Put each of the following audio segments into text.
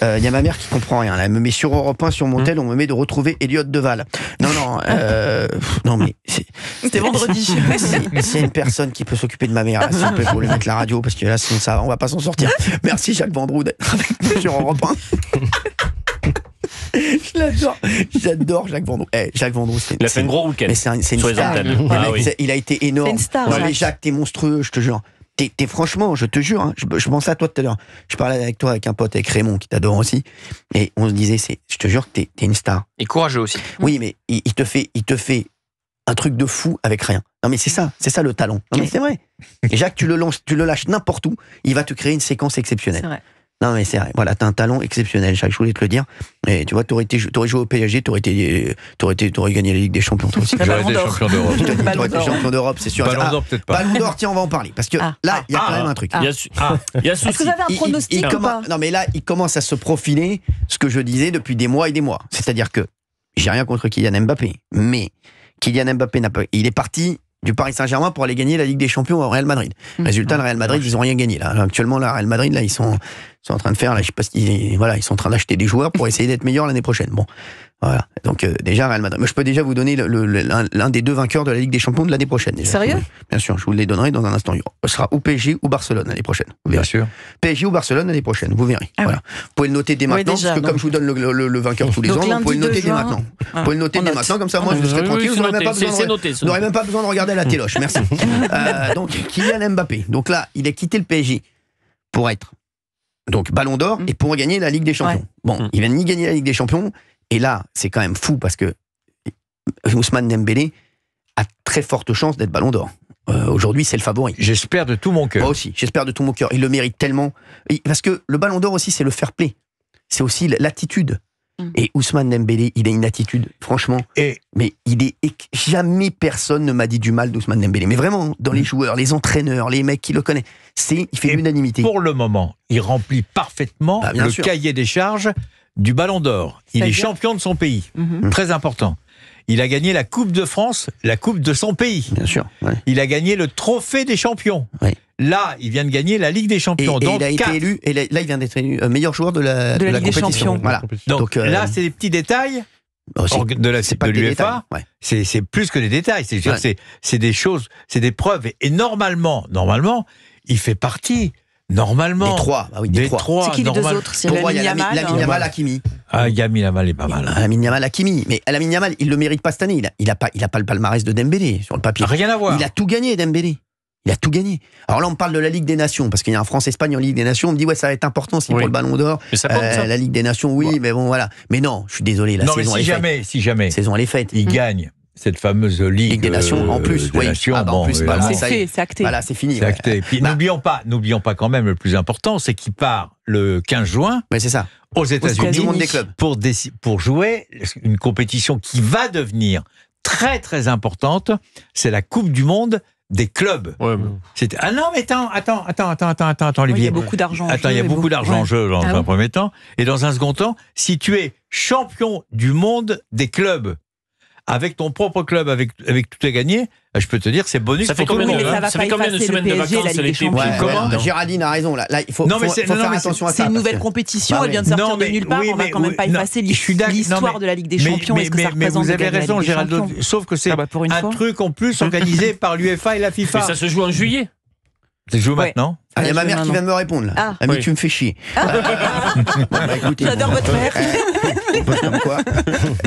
y a ma mère qui comprend rien. Là. Elle me met sur Europe 1, sur mon tel, on me met de retrouver Elliott Deval. Non, mais c'était vendredi. C'est une personne qui peut s'occuper de ma mère. Là, si on peut lui mettre la radio, parce que là, sinon ça, on va pas s'en sortir. Merci Jacques Vendroux d'être avec nous sur Europe 1. J'adore Jacques Vendroux. Jacques Vendroux, il a fait un gros week-end. Mais c'est une star. Il a été énorme. C'est une star. Jacques, t'es monstrueux, je te jure. T'es franchement, je te jure, hein, je pensais à toi tout à l'heure. Je parlais avec toi, avec un pote, avec Raymond, qui t'adore aussi. Et on se disait, je te jure que t'es une star. Et courageux aussi. Oui, mais il te fait un truc de fou avec rien. Non, mais c'est ça le talent. Non, mais c'est vrai. Et Jacques, tu le lâches n'importe où, il va te créer une séquence exceptionnelle. C'est vrai. Non, mais c'est vrai. Voilà, t'as un talent exceptionnel, Jacques, je voulais te le dire. Et tu vois, t'aurais joué au PSG, t'aurais gagné la Ligue des Champions, toi aussi. J'aurais été champion d'Europe. T'aurais été champion d'Europe, c'est sûr. Ballon d'Or, peut-être pas. Ballon d'Or, tiens, on va en parler. Parce que là, il y a quand même un truc. Il y a Est-ce que vous avez un pronostic ou pas ? Non, mais là, il commence à se profiler ce que je disais depuis des mois et des mois. C'est-à-dire que j'ai rien contre Kylian Mbappé, mais Kylian Mbappé il est parti du Paris Saint-Germain pour aller gagner la Ligue des Champions au Real Madrid. Résultat, le Real Madrid, ils ont rien gagné là. Actuellement, le Real Madrid, là, ils sont en train de faire, là, je sais pas ils sont en train d'acheter des joueurs pour essayer d'être meilleurs l'année prochaine. Bon, voilà. Donc déjà Real Madrid. Mais je peux déjà vous donner l'un des deux vainqueurs de la Ligue des Champions de l'année prochaine. Déjà. Sérieux ? Bien sûr, je vous les donnerai dans un instant. Ce sera ou PSG ou Barcelone l'année prochaine. Bien sûr. PSG ou Barcelone l'année prochaine, vous verrez. Voilà. Vous pouvez le noter dès maintenant, parce que comme je vous donne le vainqueur tous les ans, vous pouvez le noter dès maintenant. Vous pouvez le noter dès maintenant, comme ça, moi, je serai tranquille. Vous n'aurez même pas besoin de regarder la téloche. Merci. Donc, Kylian Mbappé. Donc là, il a quitté le PSG pour être Ballon d'Or et pour gagner la Ligue des Champions. Ouais. Bon, il va ni gagner la Ligue des Champions, et là, c'est quand même fou parce que Ousmane Dembélé a très forte chance d'être Ballon d'Or. Aujourd'hui, c'est le favori. J'espère de tout mon cœur. Moi aussi, j'espère de tout mon cœur. Il le mérite tellement. Parce que le Ballon d'Or aussi, c'est le fair play. C'est aussi l'attitude. Et Ousmane Dembélé, il a une attitude, franchement. Mais jamais personne ne m'a dit du mal d'Ousmane Dembélé. Mais vraiment, dans les joueurs, les entraîneurs, les mecs qui le connaissent, il fait l'unanimité. Pour le moment, il remplit parfaitement le cahier des charges du Ballon d'Or. Il est champion de son pays. Très important. Il a gagné la Coupe de France, la Coupe de son pays. Bien sûr. Ouais. Il a gagné le Trophée des champions. Ouais. Là, il vient de gagner la Ligue des champions. Et il a été élu. Et là, il vient d'être élu meilleur joueur de la Ligue des compétition. Voilà. Donc là, c'est des petits détails de l'UEFA. Ouais. C'est plus que des détails. C'est des choses, c'est des preuves. Et normalement, il fait partie. Normalement. Des trois. C'est qui les deux autres ? C'est Lamine Yamal, Hakimi. Lamine Yamal est pas mal. Lamine Yamal, Hakimi. Mais Lamine Yamal, il le mérite pas cette année. Il a pas le palmarès de Dembélé sur le papier. Rien à voir. Il a tout gagné, Dembélé. Il a tout gagné. Alors là, on parle de la Ligue des Nations, parce qu'il y a un France-Espagne en Ligue des Nations. On me dit, ça va être important pour le Ballon d'Or. Mais ça compte, ça. La Ligue des Nations, mais bon, voilà. Mais non, je suis désolé, la saison est faite. Si jamais. La saison, elle est faite. Il gagne cette fameuse Ligue des Nations, en plus. C'est acté. Voilà, c'est fini. C'est acté. Puis n'oublions pas quand même le plus important, c'est qu'il part le 15 juin. Mais c'est ça. Aux États-Unis. Du monde des clubs. Pour jouer une compétition qui va devenir très très importante, c'est la Coupe du Monde des clubs. Ouais, Ah non, mais attends, Olivier. Il y a beaucoup d'argent en jeu. Attends, il y a beaucoup d'argent en jeu dans un premier temps. Et dans un second temps, si tu es champion du monde des clubs, avec ton propre club, avec tout est gagné, je peux te dire, c'est bonus pour tout le monde. Ça fait combien de semaines de vacances Géraldine a raison, là. Il faut faire attention à ça. C'est une nouvelle compétition, elle vient de sortir de nulle part, on va quand même pas effacer l'histoire de la Ligue des Champions. Est-ce que ça représente vous avez raison, Géraldine, sauf que c'est un truc en plus organisé par l'UEFA et la FIFA. Mais ça se joue en juillet. Ça se joue maintenant. Il y a ma mère qui vient de me répondre, là. Ami, tu me fais chier. J'adore votre mère. Comme quoi.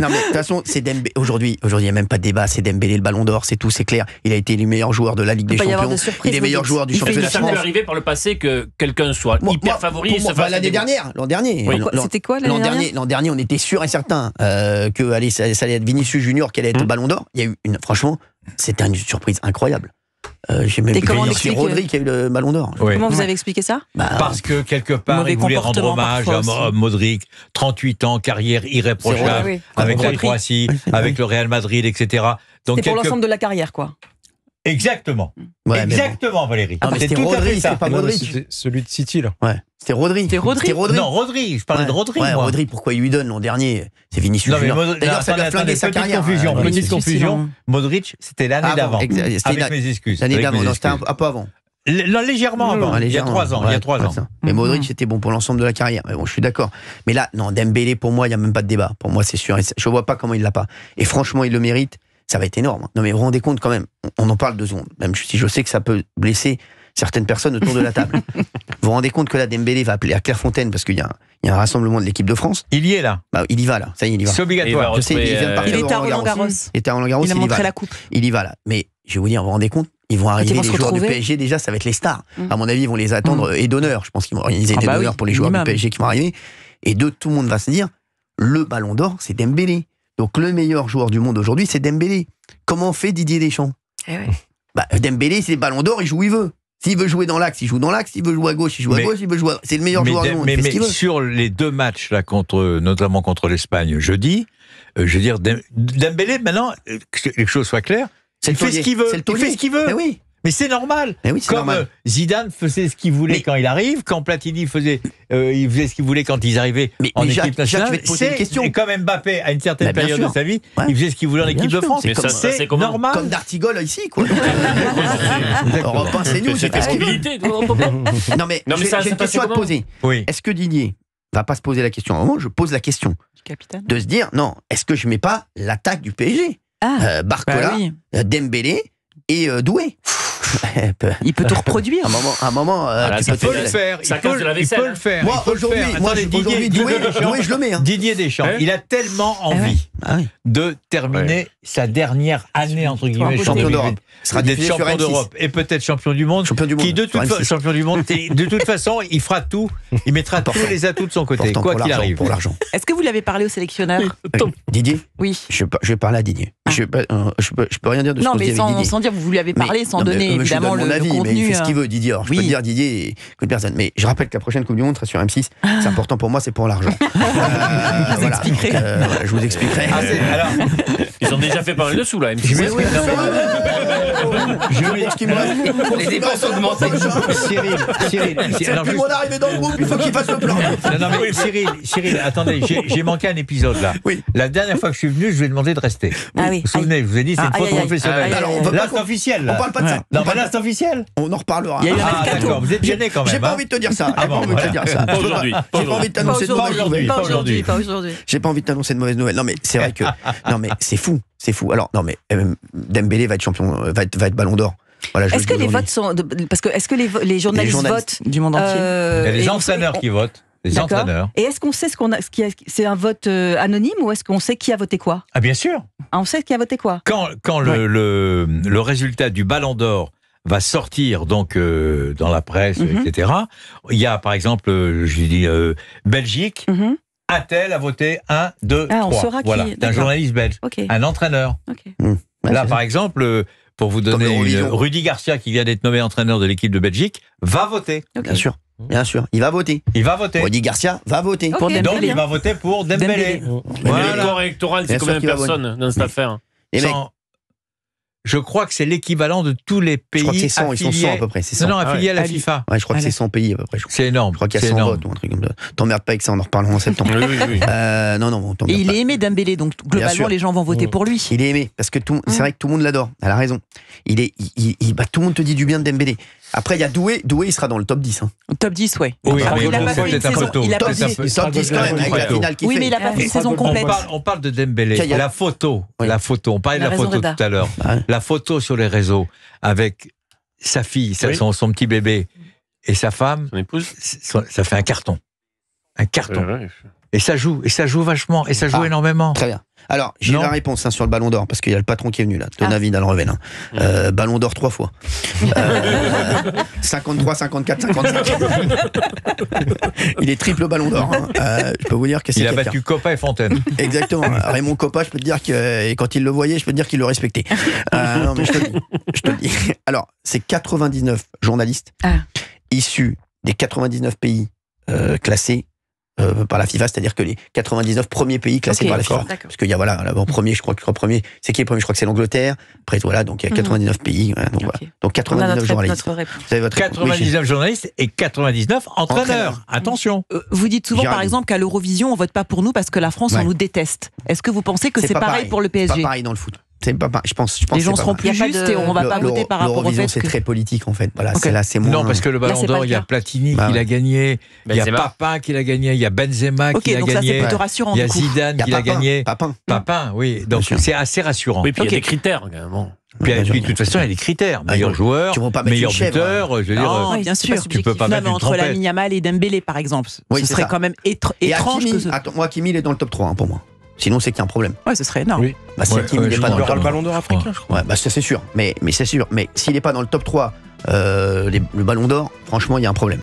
Non, mais de toute façon, c'est Dembélé. Aujourd'hui, il n'y a même pas de débat. C'est Dembélé le Ballon d'Or, c'est tout, c'est clair. Il a été le meilleur joueur de la Ligue des Champions. Il est meilleur joueur du championnat. Ça peut arriver par le passé que quelqu'un soit hyper favori. L'an dernier. C'était quoi l'année dernière ? L'an dernier, on était sûr et certain que ça allait être Vinicius Junior qui allait être Ballon d'Or. Il y a eu franchement, c'était une surprise incroyable. J'ai même c'est Rodri qui a eu le Ballon d'Or. Comment vous avez expliqué ça ? Parce que quelque part, il voulait rendre hommage à Modric, 38 ans, carrière irréprochable, avec la Croatie, avec le Real Madrid, etc. Donc c'est pour l'ensemble de la carrière, quoi. Exactement. Exactement, Valérie. C'était Rodri, c'était pas Modric. C'était celui de City, là. Ouais. C'était Rodri. Non, Rodri. Je parlais de Rodri. Ouais, Rodri, pourquoi il lui donne l'an dernier ? C'est Vinicius Junior. D'ailleurs, ça lui a flingué sa carrière. Petite confusion. Modric, c'était l'année d'avant. Avec mes excuses. L'année d'avant, c'était un peu avant. légèrement avant. Il y a 3 ans. Mais Modric, c'était bon pour l'ensemble de la carrière. Mais bon, je suis d'accord. Mais là, non, Dembélé, pour moi, il n'y a même pas de débat. Pour moi, c'est sûr. Je ne vois pas comment il ne l'a pas. Et franchement, il le mérite. Ça va être énorme. Non, mais vous vous rendez compte quand même, on en parle 2 secondes. Même si je sais que ça peut blesser certaines personnes autour de la table. Vous vous rendez compte que là, Dembélé va appeler à Clairefontaine parce qu'il y a un rassemblement de l'équipe de France. Il y est là. Il y va là. Ça y est, il y va. C'est obligatoire. Je sais, il était à Roland-Garros. Il a montré la coupe. Il y va là. Mais je vais vous dire, vous vous rendez compte, ils vont arriver, les joueurs du PSG, déjà, ça va être les stars. À mon avis, ils vont les attendre et d'honneur. Je pense qu'ils vont organiser des honneurs pour les joueurs du PSG qui vont arriver. Et tout le monde va se dire, le ballon d'or, c'est Dembélé. Donc le meilleur joueur du monde aujourd'hui, c'est Dembélé. Comment fait Didier Deschamps ? Dembélé, c'est le ballon d'or, il joue où il veut. S'il veut jouer dans l'axe, il joue dans l'axe. S'il veut jouer à gauche, il joue à gauche. S'il veut jouer c'est le meilleur joueur du monde. Mais sur les 2 matchs, là, notamment contre l'Espagne jeudi, je veux dire, Dembélé, maintenant, que les choses soient claires, il fait ce qu'il veut. Il fait ce qu'il veut. Mais oui. Mais c'est normal. Oui, c'est normal. Zidane faisait ce qu'il voulait quand il arrive, quand Platini faisait ce qu'il voulait quand ils arrivaient en équipe nationale. Je vais te poser une question. Et comme Mbappé, à une certaine période de sa vie, il faisait ce qu'il voulait en équipe de France. C'est normal. Comme d'Artigol ici, quoi. Europe 1, c'est nous. C'est possibilité. Non, mais j'ai une question à te poser. Est-ce que Didier va pas se poser la question ? Moi, je pose la question. De se dire, non, est-ce que je mets pas l'attaque du PSG ? Barcola, Dembélé et Doué. Il peut tout reproduire. Un moment, il peut le faire. Il peut le faire. Moi, aujourd'hui, Doué, je le mets. Didier Deschamps, il a tellement envie de terminer sa dernière année, entre guillemets, champion d'Europe. D'être champion d'Europe et peut-être champion du monde. Champion du monde. De toute façon, il fera tout. Il mettra tous les atouts de son côté, quoi qu'il arrive. Pour l'argent. Est-ce que vous l'avez parlé au sélectionneur ? Didier ? Oui. Je vais parler à Didier. Je peux rien dire de ce que je dis avec Didier. Sans dire, vous lui avez parlé, sans donner évidemment le contenu. Mais il fait ce qu'il veut, Didier. Alors, je peux te dire, Didier, écoute personne. Mais je rappelle que la prochaine Coupe du Monde sera sur M6. C'est important pour moi, c'est pour l'argent. Voilà. Je vous expliquerai. Alors, ils ont déjà fait pas mal de sous là, M6. Les dépenses augmentent. Cyril. Depuis mon arrivée dans le groupe, il faut qu'il fasse le plan. Non, mais Cyril, attendez, j'ai manqué un épisode là. La dernière fois que je suis venu, je lui ai demandé de rester. Vous vous souvenez, je vous ai dit, c'est une faute professionnelle. Là, c'est officiel. On parle pas de ça. Non, là, c'est officiel. On en reparlera. D'accord, vous êtes gêné quand même. J'ai pas envie de te dire ça. J'ai pas envie de t'annoncer de mauvaises nouvelles. Pas aujourd'hui. J'ai pas envie de t'annoncer de mauvaises nouvelles. Non, mais c'est vrai que. Non, mais c'est fou. Alors, non, mais Dembélé va être champion, va être ballon d'or. Voilà, est-ce que les votes sont. Parce que est-ce que les journalistes votent du monde entier Il y a les entraîneurs qui votent. Les entraîneurs. Et est-ce qu'on sait c'est un vote anonyme ou est-ce qu'on sait qui a voté quoi ? Ah, bien sûr. On sait qui a voté quoi ? Quand le résultat du Ballon d'Or va sortir donc dans la presse, etc. Il y a par exemple, je dis Belgique. Un tel a voté 1, 2, 3. On saura voilà, qui. Un journaliste belge, un entraîneur. Là, par exemple, pour vous donner Rudy Garcia, qui vient d'être nommé entraîneur de l'équipe de Belgique, va voter. Bien sûr, il va voter. Rudy Garcia va voter. Pour Dembélé. Donc, il va voter pour Dembélé. Le corps électoral, c'est combien de personnes dans cette affaire ? Je crois que c'est l'équivalent de tous les pays. Je crois que c'est 100, ils sont 100 à peu près. Non, affiliés à la FIFA. Ouais, je crois que c'est 100 pays à peu près. C'est énorme. Je crois qu'il y a 100 votes ou un truc comme ça. T'emmerdes pas avec ça, on en reparlera en septembre. Oui. Non, et il est aimé Dembélé, donc globalement les gens vont voter pour lui. Il est aimé, parce que c'est vrai que tout le monde l'adore. Elle a raison. Tout le monde te dit du bien de Dembélé. Après, il y a Doué. Doué, il sera dans le top 10. Top 10, oui. Il a pas fait une saison. Il a top 10 quand même, avec la finale qu'il fait. Oui, mais il a pas fait une saison complète. On parle de Dembélé. La photo. On parlait de la photo tout à l'heure. La photo sur les réseaux avec sa fille, son petit bébé et sa femme, son épouse, ça fait un carton. Et ça joue vachement, et ça joue énormément. Très bien. Alors, j'ai la réponse sur le Ballon d'Or, parce qu'il y a le patron qui est venu là, Donavid Alreven. Ballon d'Or 3 fois. 53, 54, 55. Il est triple Ballon d'Or. Je peux vous dire que c'est Il a battu Coppa et Fontaine. Exactement. Raymond Coppa, je peux te dire que quand il le voyait, je peux te dire qu'il le respectait. Non, mais je te le dis. Alors, c'est 99 journalistes issus des 99 pays classés par la FIFA, c'est-à-dire que les 99 premiers pays classés par la FIFA. D'accord. Parce qu'il y a, premier, je crois que c'est qui le premier ? Je crois que c'est l'Angleterre. Après, donc il y a 99 pays. Donc 99 journalistes. Vous avez votre 99 journalistes et 99 entraîneurs. Attention. Vous dites souvent, par exemple, qu'à l'Eurovision, on vote pas pour nous parce que la France, on nous déteste. Est-ce que vous pensez que c'est pareil pour le PSG ? C'est pas pareil dans le foot. Je pense les gens seront plus justes et on va pas voter par rapport au fait c'est très politique en fait. Voilà, là c'est moins. Non, parce que le Ballon d'Or, il y a Platini qui l'a gagné, il y a Papin qui l'a gagné, il y a Benzema qui l'a gagné. Donc ça c'est plutôt rassurant. Il y a Zidane qui l'a gagné. Papin, oui. Donc c'est assez rassurant. Oui, puis il y a des critères également. Puis de toute façon, il y a des critères. Meilleur joueur, meilleur buteur. Je veux dire, bien sûr. Tu peux pas mettre entre Lamine Yamal et Dembélé, par exemple. Ce serait quand même étrange. Moi, Hakimi, il est dans le top 3 pour moi. Sinon, c'est qu'il y a un problème. Ouais, ce serait énorme. Oui. Si Hakimi n'est pas dans le top 3. le Ballon d'Or africain, je crois. Ça c'est sûr. Mais c'est sûr. Mais s'il n'est pas dans le top 3, le Ballon d'Or, franchement, il y a un problème.